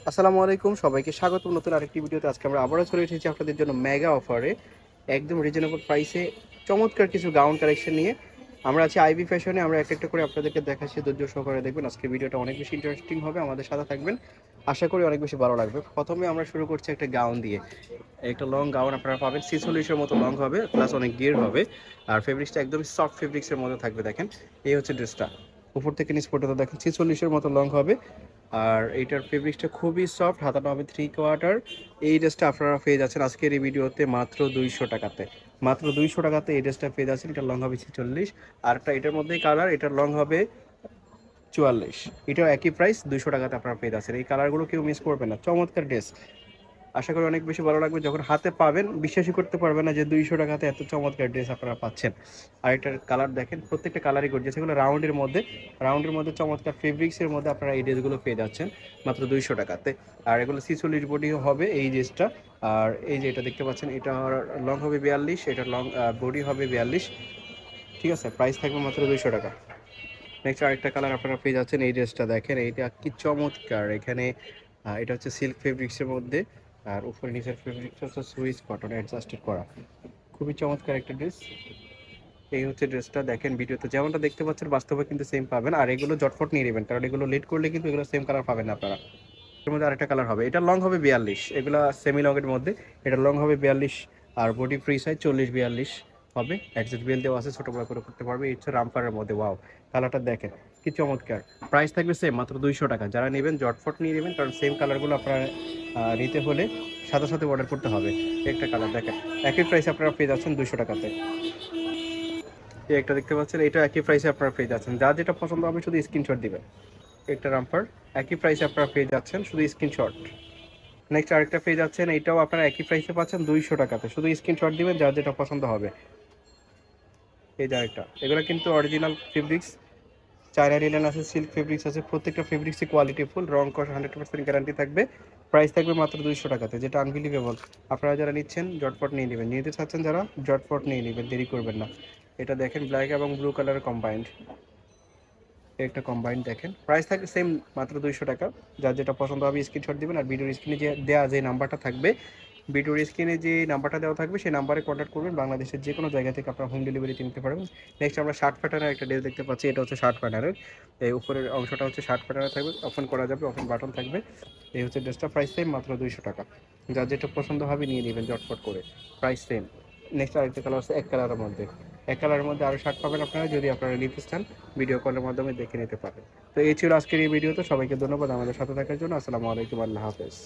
আসসালামু আলাইকুম, সবাইকে স্বাগতম নতুন আরেকটি ভিডিওতে। আজকে আমরা আবারও চলে এসেছি আপনাদের জন্য মেগা অফারে একদম রিজনেবল প্রাইসে চমৎকার কিছু গাউন কালেকশন নিয়ে। আমরা আছি আইবি ফ্যাশনে। আমরা একটা একটা করে আপনাদেরকে দেখাচ্ছি, ধৈর্য সহকারে দেখবেন। আজকে ভিডিওটা অনেক বেশি ইন্টারেস্টিং হবে, আমাদের সাথে থাকবেন, আশা করি অনেক বেশি ভালো লাগবে। প্রথমে আমরা শুরু করছি একটা গাউন দিয়ে। একটা লং গাউন আপনারা পাবেন, 46-এর মতো লং হবে, প্লাস অনেক গিয়ার হবে। আর ফেব্রিক্সটা একদম সফট ফেব্রিক্সের মধ্যে থাকবে। দেখেন, এই হচ্ছে ড্রেসটা, উপর থেকে নিচ পর্যন্ত দেখেন 46-এর মতো লং হবে। আর এইটার ফেব্রিক্সটা খুবই সফট, হাতাটা হবে 3/4। এই ড্রেসটা আপনারা পেয়ে যাচ্ছেন আজকের এই ভিডিওতে মাত্র 200 টাকাতে। মাত্র 200 টাকাতে এই ড্রেসটা পেয়ে যাচ্ছেন। এটার লং হবে 46, আর একটা এটার মধ্যেই কালার, এটার লং হবে 44। এটাও একই প্রাইস, 200 টাকাতে আপনারা পেয়ে যাচ্ছেন। এই কালারগুলো কেউ মিস করবেন না, চমৎকার ড্রেস। আশা করি অনেক বেশি ভালো লাগবে। যখন হাতে পাবেন বিশ্বাসই করতে পারবেন না যে 200 টাকাতে এত চমৎকার ড্রেস আপনারা পাচ্ছেন। আর এটার কালার দেখেন, প্রত্যেকটা কালারই গর্জিয়াস। এগুলো রাউন্ডের মধ্যে চমৎকার ফেব্রিক্সের মধ্যে আপনারা এই ড্রেসগুলো পেয়ে যাচ্ছেন মাত্র 200 টাকাতে। আর এগুলো 46 বডি হবে এই ড্রেসটা। আর এই যে এটা দেখতে পাচ্ছেন, এটা লং হবে 42, এটার লং বডি হবে 42। ঠিক আছে, প্রাইস থাকবে মাত্র 200 টাকা। নেক্সট আরেকটা কালার আপনারা পেয়ে যাচ্ছেন, এই ড্রেসটা দেখেন, এইটা কি চমৎকার। এখানে এটা হচ্ছে সিল্ক ফেব্রিক্সের মধ্যে, আর উপরে নিচের ফেব্রিক্সটা হচ্ছে সুইস কটন অ্যাডজাস্টেড করা। খুবই চমৎকার একটা ড্রেস। এই হচ্ছে ড্রেসটা, দেখেন ভিডিওতে যেমনটা দেখতে পাচ্ছেন বাস্তবে কিন্তু সেম পাবেন। আর এগুলো জটফট নিয়ে নেবেন, কারণ এগুলো লেট করলে কিন্তু এগুলো সেম কালার পাবেন না আপনারা। এর মধ্যে আরেকটা কালার হবে, এটা লং হবে 42, এগুলো সেমি লং এর মধ্যে। এটা লং হবে 42, আর বডি ফ্রি সাইজ 40-42 হবে। অ্যাডজাস্ট বেল দেওয়া আছে, ছোট বড় করে করতে পারবে। এই হচ্ছে রামপারের মধ্যে, ওয়াও কালারটা দেখেন কি চমৎকার। প্রাইস থাকবে সেম, মাত্র 200 টাকা। যারা নেবেন জটফট নিয়ে নেবেন, কারণ সেম কালারগুলো আপনারা নিতে হলে সাথে সাথে অর্ডার করতে হবে। একটা কালার দেখেন, একই প্রাইস আপনারা পেয়ে যাচ্ছেন 200 টাকাতে। এই একটা দেখতে পাচ্ছেন, এটা একই প্রাইসে আপনারা পেয়ে যাচ্ছেন। যা যেটা পছন্দ হবে শুধু স্ক্রিনশট দিবেন। একটা রামপার একই প্রাইসে আপনারা পেয়ে যাচ্ছেন, শুধু স্ক্রিনশট। নেক্সট আরেকটা পেয়ে যাচ্ছেন, এইটাও আপনারা একই প্রাইসে পাচ্ছেন 200 টাকাতে, শুধু স্ক্রিনশট দিবেন যার যেটা পছন্দ হবে। এই যে আরেকটা, এগুলো কিন্তু অরিজিনাল ফেব্রিক্স, চায়না লিনেন আছে, সিল্ক ফেব্রিক্স আছে, প্রত্যেকটা ফেব্রিক্সই কোয়ালিটি ফুল, রং কষ 100% গ্যারান্টি থাকবে। প্রাইস থাকবে মাত্র 200 টাকাতে, যেটা আনবিলিভেবল। আপনারা যারা নিচ্ছেন জটপট নিয়ে নেবেন, নিতে চাচ্ছেন যারা জটপট নিয়ে নেবেন, দেরি করবেন না। এটা দেখেন, ব্ল্যাক এবং ব্লু কালার কম্বাইন্ড, একটা কম্বাইন্ড দেখেন। প্রাইস থাকবে সেম, মাত্র 200 টাকা। যার যেটা পছন্দ হবে স্ক্রিনশট দিবেন। আর ভিডিওর স্ক্রিনে যে দেওয়া যে নাম্বারটা থাকবে, ভিডিওর স্ক্রিনে যে নাম্বারটা দেওয়া থাকবে সেই নাম্বারে কন্ট্যাক্ট করবেন। বাংলাদেশের যে কোনো জায়গা থেকে আপনারা হোম ডেলিভারিতে নিতে পারবেন। নেক্সট আমরা শার্ট প্যাটার্নের একটা ড্রেস দেখতে পাচ্ছি, এটা হচ্ছে শার্ট প্যাটার্নের। এই উপরের অংশটা হচ্ছে শার্ট প্যাটার্নের থাকবে, ওপেন করা যাবে, ওপেন বাটন থাকবে। এই হচ্ছে ড্রেসটা, প্রাইস সেম, মাত্র 200 টাকা। যার যেটা পছন্দ হবে নিয়ে নেবেন ঝটপট করে, প্রাইস সেম। নেক্সট আরেকটা কালার আছে এক কালারের মধ্যে। এক কালারের মধ্যে আরও শার্ট পাবেন আপনারা, যদি আপনারা নিতে চান ভিডিও কলের মাধ্যমে দেখে নিতে পারেন। তো এই ছিল আজকের এই ভিডিওতে। সবাইকে ধন্যবাদ আমাদের সাথে থাকার জন্য। আসসালামু আলাইকুম, আল্লাহ হাফেজ।